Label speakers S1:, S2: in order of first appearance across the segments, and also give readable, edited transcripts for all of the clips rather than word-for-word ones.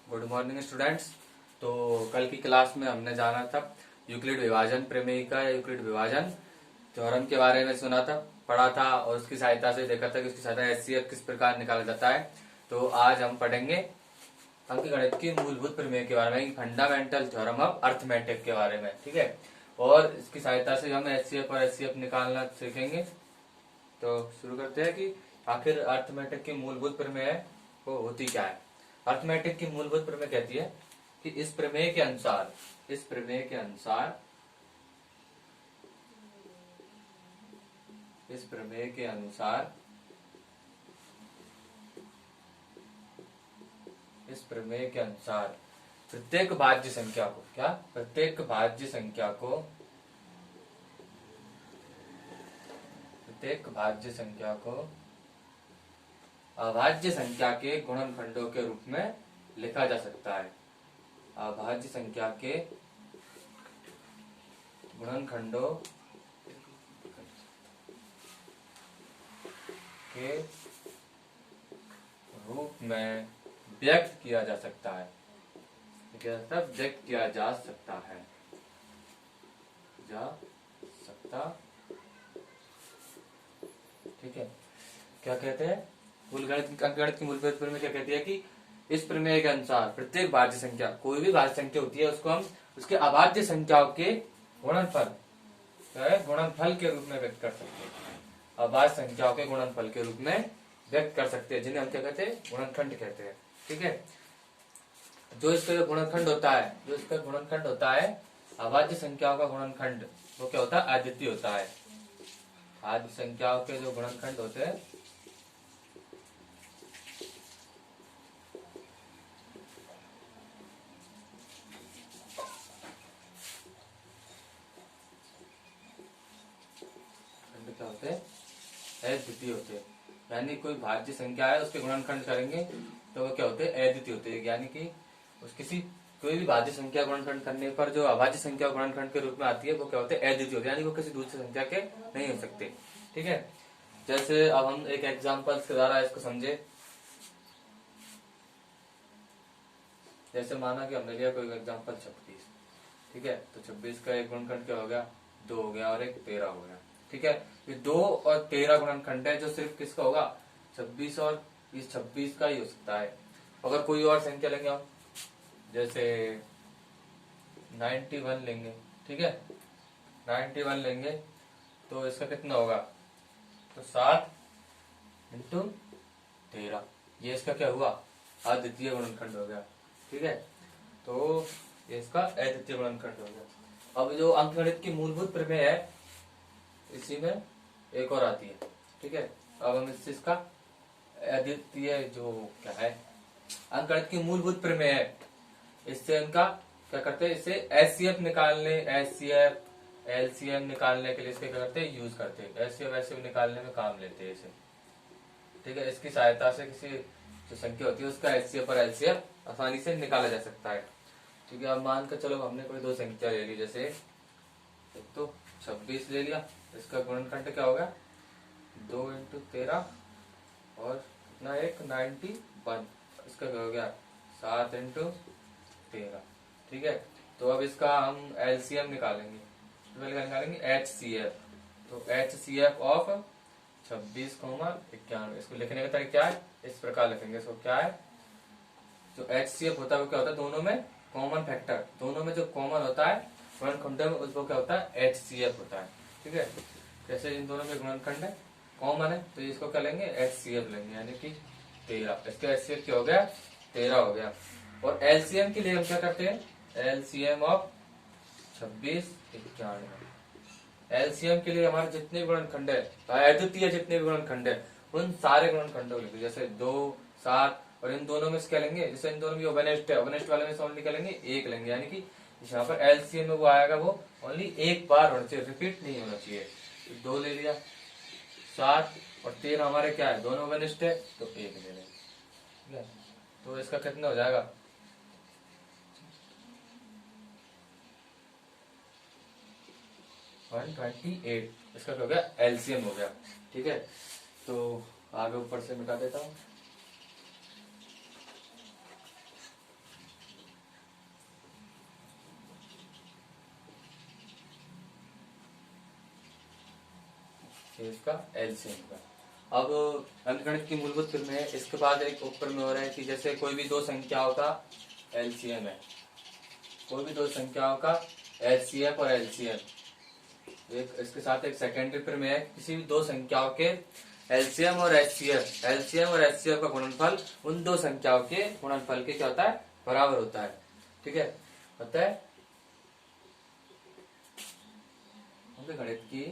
S1: Good morning students. तो कल की क्लास में हमने जाना था यूक्लिड विभाजन प्रमेयिका या यूक्लिड विभाजन थ्योरम के बारे में सुना था, पढ़ा था और उसकी सहायता से देखा था कि उसकी सहायता एचसीएफ किस प्रकार निकाला जाता है। तो आज हम पढ़ेंगे अंकगणित की मूलभूत प्रमेय के बारे में, फंडामेंटल थ्योरम ऑफ अर्थमेटिक के बारे में। ठीक है, और इसकी सहायता से हम एचसीएफ और एचसीएफ निकालना सीखेंगे। तो शुरू करते हैं कि आखिर अर्थमेटिक की मूलभूत प्रमेय वो होती क्या है। अर्थमेटिक की मूलभूत प्रमेय कहती है कि इस प्रमेय के अनुसार इस प्रमेय के अनुसार इस प्रमेय के अनुसार इस प्रमेय के अनुसार प्रत्येक भाज्य संख्या को प्रत्येक भाज्य संख्या को अभाज्य संख्या के गुणनखंडों के रूप में लिखा जा सकता है। अभाज्य संख्या के गुणनखंडों के रूप में व्यक्त किया जा सकता है। व्यक्त किया जा सकता है ठीक है। क्या कहते हैं अंकगणित की मूलभूत प्रमेय क्या कहती है कि इस प्रमेय के अनुसार प्रत्येक भाज्य संख्या, कोई भी भाज्य संख्या होती है, उसको हम उसके अभाज्य संख्याओं के गुणनफल के रूप में व्यक्त कर सकते हैं। अभाज्य संख्याओं के गुणनफल के रूप में व्यक्त कर सकते हैं, जिन्हें हम क्या कहते हैं, गुणनखंड कहते हैं। ठीक है, जो इसका गुणनखंड होता है अभाज्य संख्याओं का गुणनखंड, वो क्या होता है, अद्वितीय होता है। आदि संख्याओं के जो गुणनखंड होते हैं क्या होते हैं, अद्वितीय होते हैं। यानी कोई भाज्य संख्या है, उसके गुणनखंड करेंगे तो वो क्या होते हैं, अद्वितीय होते हैं। यानी कि कोई भी भाज्य संख्या गुणनखंड करने पर जो अभाज्य संख्या गुणनखंड के रूप में आती है, वो क्या होते हैं, अद्वितीय होते हैं। यानी वो किसी दूसरी संख्या के नहीं हो सकते। ठीक है, जैसे अब हम एक एग्जाम्पल के द्वारा इसको समझे। जैसे माना कि हमने लिया कोई एग्जाम्पल 26। ठीक है, तो 26 का एक गुणनखंड क्या हो गया, 2 हो गया, और एक 13 हो गया। ठीक है, ये 2 और 13 गुणनखंड है, जो सिर्फ किसका होगा, 26 और इस 26 का ही हो सकता है। अगर कोई और संख्या लेंगे हम, जैसे 91 लेंगे, ठीक है, 91 लेंगे तो इसका कितना होगा, तो 7 इंटू 13, ये इसका क्या हुआ, अद्वितीय गुणनखंड हो गया। ठीक है, तो ये इसका अद्वितीय गुणनखंड हो गया। अब जो अंकगणित की मूलभूत प्रमेय है, इसी में एक और आती है। ठीक है, अब हम इसका अद्वितीय जो क्या है अंकगणित की मूलभूत प्रमेय है, इससे उनका क्या करते हैं, इससे एचसीएफ एलसीएम निकालने के लिए इसके क्या करते हैं, यूज करते हैं। एचसीएफ निकालने में काम लेते हैं इसे। ठीक है, इसकी सहायता से किसी जो संख्या होती है उसका एचसीएफ और एलसीएम आसानी से निकाला जा सकता है। ठीक है, अब मान कर चलो हमने कोई 2 संख्या ले ली, जैसे एक तो 26 ले लिया, इसका गुणनखंड क्या होगा, 2 इंटू 13 और कितना, एक 91, इसका क्या हो गया, 7 इंटू 13। ठीक है, तो अब इसका हम एलसीएम निकालेंगे, एचसीएफ। तो एचसीएफ ऑफ 26,91, इसको लिखने का तरीका क्या है, इस प्रकार लिखेंगे इसको। क्या है, जो एचसीएफ होता है वो क्या होता है, दोनों में कॉमन फैक्टर, दोनों में जो कॉमन होता है गुणनखंड में, उसको क्या होता है, एचसीएफ होता है। ठीक है, जैसे इन दोनों में गुणनखंड है, कॉमन है, तो इसको क्या लेंगे, एचसीएफ लेंगे, यानी कि 13। इसका एचसीएफ क्या हो गया, 13 हो गया। और एलसीएम के लिए हम क्या करते हैं, एलसीएम ऑफ 26, 91। एलसीएम के लिए हमारे जितने भी गुणनखंड है, अद्वितीय जितने भी गुणनखंड है, उन सारे गुणनखंडों के लिए, जैसे 2, 7, और इन दोनों में क्या लेंगे, जैसे इन दोनों में ओवरनेस्ट है, ओवरनेस्ट वाले में से ओनली क्या लेंगे, 1 लेंगे। यानी कि यहाँ पर एलसीएम में वो आएगा, वो ओनली एक बार होना चाहिए, रिपीट नहीं होना चाहिए। 2 ले लिया, 7 और 13 हमारे क्या है, दोनों ओवरनेस्ट है, तो 1 ले लेंगे। ठीक है, तो इसका कितना हो जाएगा, 128, इसका क्या हो गया, एलसीएम हो गया। ठीक है, तो आगे ऊपर से मिटा देता हूँ। ये इसका एलसीएम का। अब अंकगणित की मूलभूत प्रमेय है, इसके बाद एक ऊपर में हो रहा है कि जैसे कोई भी दो संख्याओं का एलसीएम है, कोई भी दो संख्याओं का एचसीएफ और एलसीएम, एक इसके साथ एक सेकेंडरी प्रमेय है, किसी भी दो संख्याओं के एलसीएम और एचसीएफ का गुणनफल उन दो संख्याओं के गुणनफल के क्या होता है, बराबर होता है। ठीक है, होता है गणित की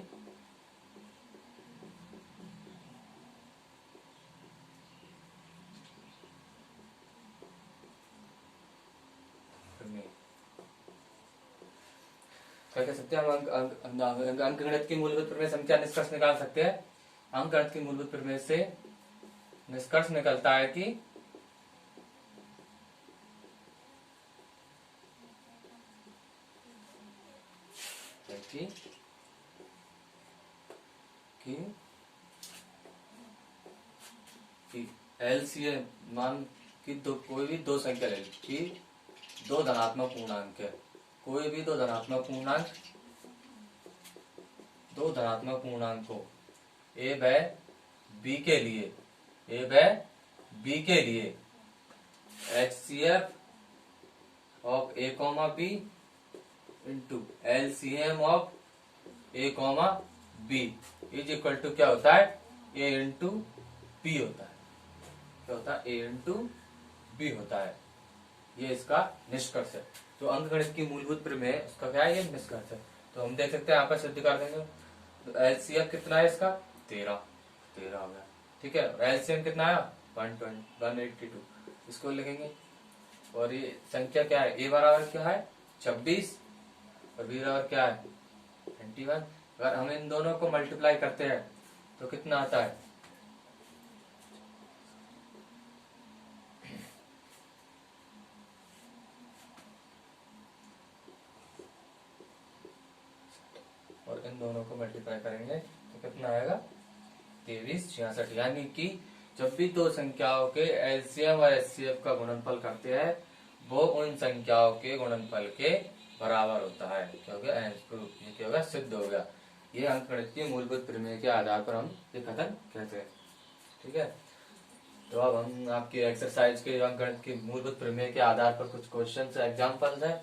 S1: क्या कह सकते हैं हम अंकगणित की मूलभूत प्रमेय से हम क्या निष्कर्ष निकाल सकते हैं, अंकगणित की मूलभूत प्रमेय से निष्कर्ष निकलता है कि एलसीएम मान कि कोई भी दो संख्या ले कि दो धनात्मक पूर्णांक है, कोई भी दो धनात्मक पूर्णांक को ए बाय बी के लिए HCF of A comma B into LCM of A comma B is equal to क्या होता है, ए इंटू बी होता है। क्या होता है, ए इंटू बी होता है। ये इसका निष्कर्ष है। तो अंकगणित की मूलभूत प्रमेय उसका क्या है, ये निष्कर्ष है। तो हम देख सकते हैं यहाँ पर सिद्ध कर देंगे। तो एलसीएम कितना है इसका, 13 हो गया। ठीक है, एलसीएम कितना है 182, इसको लिखेंगे। और ये संख्या क्या है, ए बराबर क्या है 26 और बी बराबर क्या है 21। अगर हम इन दोनों को मल्टीप्लाई करते हैं तो कितना आता है, और इन दोनों को मल्टीप्लाई करेंगे तो कितना आएगा 2366। यानी कि जब भी दो संख्याओं के एलसीएम और एचसीएफ का गुणनफल करते हैं वो उन संख्याओं के गुणनफल के बराबर होता है। क्या हो गया, ये क्या होगा, सिद्ध हो गया। ये अंकगणित की मूलभूत प्रमेय के आधार पर हम ये कथन कहते हैं। ठीक है, तो अब हम आपकी एक्सरसाइज के अंकगणित की मूलभूत प्रमेय के आधार पर कुछ क्वेश्चन एग्जाम्पल्स हैं,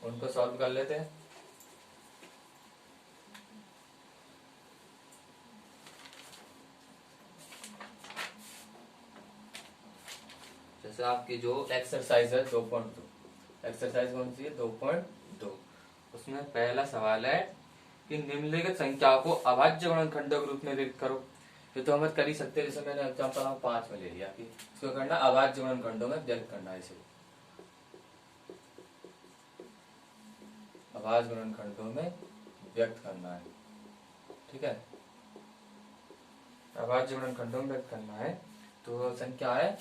S1: उनको सॉल्व कर लेते हैं। जैसे आपकी जो एक्सरसाइज है 2.2, एक्सरसाइज कौन सी है 2.2, उसमें पहला सवाल है कि निम्नलिखित संख्याओं को अभाज्य गुणनखंडों के रूप में व्यक्त करो। ये तो हम कर ही सकते हैं, जैसे मैंने एग्जाम्पल 5 में ले लिया कि इसको करना अभाज्य गुणनखंडों में व्यक्त करना है, इसे अभाज्य गुणनखंडों में व्यक्त करना है। ठीक है, अभाज्य गुणनखंडों में व्यक्त करना है। तो संख्या है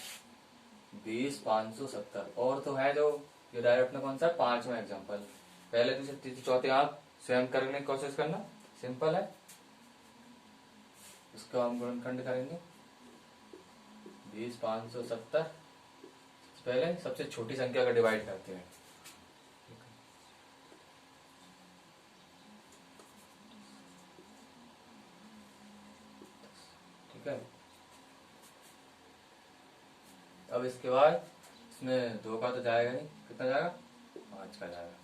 S1: 20,570 और तो है जो ये डायरेक्ट में कौन सा 5वां एग्जाम्पल। पहले दूसरे तीसरे चौथे आप स्वयं करने की कोशिश करना, सिंपल है। इसका हम गुणनखंड करेंगे 20,570, पहले सबसे छोटी संख्या का डिवाइड करते हैं। ठीक है, अब इसके बाद इसमें 2 का तो जाएगा नहीं, कितना जाएगा 5 का जाएगा।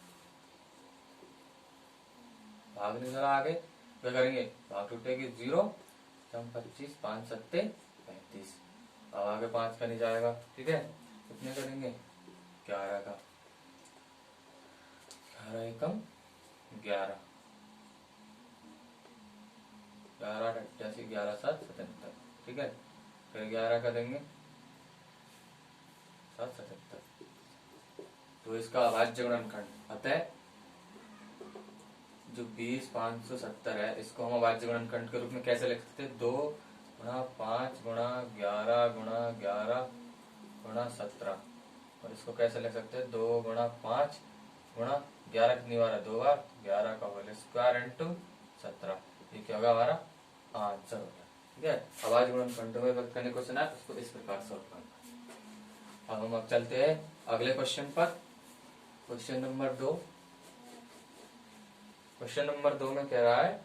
S1: भाग नहीं चला आगे, क्या करेंगे, भाग टूटेगी 0, 25, 5 सत्ते 35। अब आगे 5 का नहीं जाएगा। ठीक है, कितने करेंगे 11 का, 11 एकम 11, 11 88, 11 7 77। ठीक है, फिर 11 का देंगे 777। तो इसका अभाज्य गुणनखंड अतः जो 20,570 है इसको हम अभाज्य गुणनखंड के रूप में कैसे लिख सकते हैं, 2 गुणा 5 गुणा 11 गुणा 11 गुणा 17। और इसको कैसे लिख सकते हैं, 2 गुणा 5 गुणा 11 कितनी बार है 2 बार, 11 का होल स्क्वायर इंटू 17। ये क्या होगा हमारा आंसर होगा। ठीक है, अभाज्य गुणनखंडों में व्यक्त करने को सुना, उसको इस प्रकार सॉल्व करना। अब हम चलते हैं अगले क्वेश्चन पर, क्वेश्चन नंबर 2। क्वेश्चन नंबर 2 में कह रहा है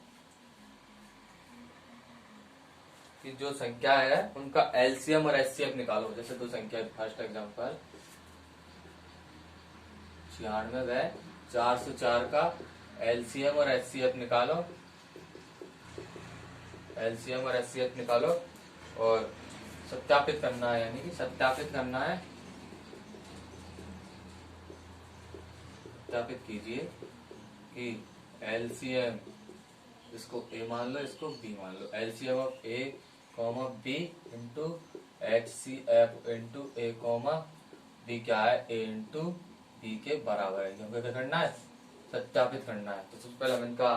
S1: कि जो संख्या है उनका एलसीएम और एचसीएफ निकालो। जैसे दो संख्या, फर्स्ट एग्जांपल 96 है, 404 का एलसीएम और एचसीएफ निकालो, एलसीएम और एचसीएफ निकालो और सत्यापित करना है, यानी कि सत्यापित करना है, सत्यापित कीजिए कि एलसीएम, इसको ए मान लो, इसको बी मान लो, LCM of A comma B into HCF into A comma B क्या है, ए इंटू बी के बराबर है। हमको क्या करना है, सत्यापित करना है। तो सबसे पहले हम इनका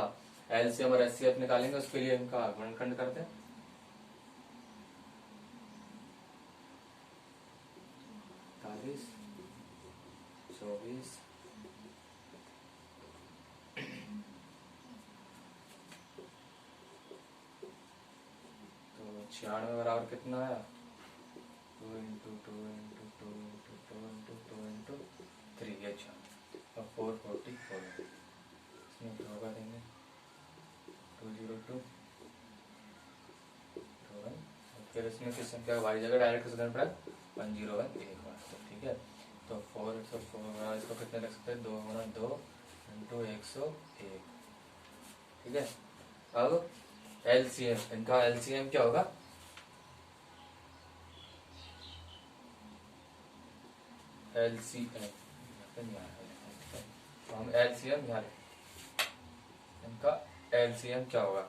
S1: एलसीएम और एचसीएफ निकालेंगे, उसके लिए इनका गुणनखंड करते हैं। 48, 24, तो 96 बराबर कितना है, 2 into 2 into 2 into 2 into 2 into 3, अच्छा, और 444 है, इसमें होगा देंगे 202 1, फिर इसमें किस संख्या का वाई जगह डायरेक्ट किस करना पड़ेगा, 101 एक बार, तो ठीक है। तो 4 इसको कितने रख सकते हैं, 2 गुना 2 इंटू 101, ठीक है। अब एलसीएम, इनका एलसीएम क्या होगा, एलसीएम, तो हम एलसीएम यहाँ, इनका एलसीएम क्या होगा,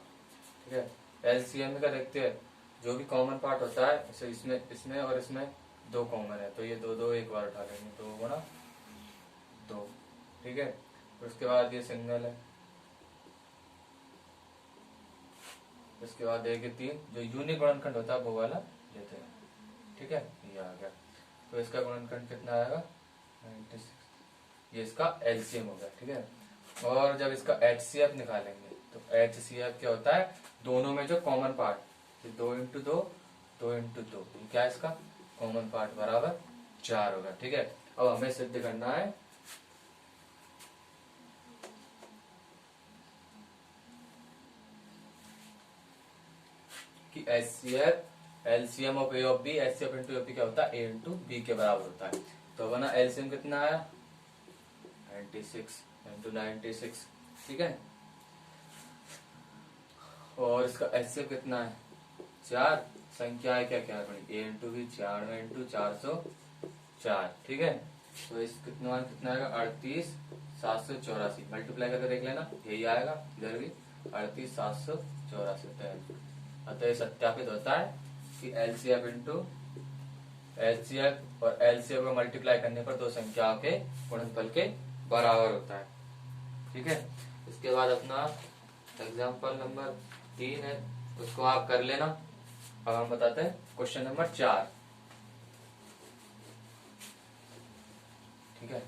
S1: ठीक है। एलसीएम का देखते हैं, जो भी कॉमन पार्ट होता है, जैसे इसमें और इसमें 2 कॉमन है, तो ये 2 एक बार उठा लेंगे, 2 गुना 2, ठीक है। फिर उसके बाद ये सिंगल है, उसके बाद एक 3, जो यूनिक गुणनखंड होता है वो वाला लेते हैं, ठीक है, ये आ गया। तो इसका गुणनखंड कितना आएगा, 96, ये इसका एलसीएम हो गया, ठीक है। और जब इसका एचसीएफ निकालेंगे, तो एचसीएफ क्या होता है, दोनों में जो कॉमन पार्ट, 2 इंटू 2, 2 इंटू 2, क्या है इसका कॉमन पार्ट, बराबर 4 होगा, ठीक है। अब हमें सिद्ध करना है कि HCF LCM of A of B, HCF into A क्या होता है, ए इंटू बी के बराबर होता है। तो बना एलसीएम कितना आया, 96 इंटू 96, ठीक है। और इसका एचसीएफ कितना है, 4, संख्या है क्या क्या बड़ी, ए इंटू बी, 96 इंटू 404, ठीक है। तो इस कितना आएगा, 38 784, मल्टीप्लाई करके देख लेना, यही आएगा, इधर भी 38 784। अतः सत्यापित होता है कि एलसीएफ इंटू एलसीएफ और एलसीएफ को मल्टीप्लाई करने पर दो संख्याओं के गुणनफल के बराबर होता है, ठीक है। इसके बाद अपना एग्जाम्पल नंबर 3 है, उसको आप कर लेना। अब हम बताते हैं क्वेश्चन नंबर 4, ठीक है।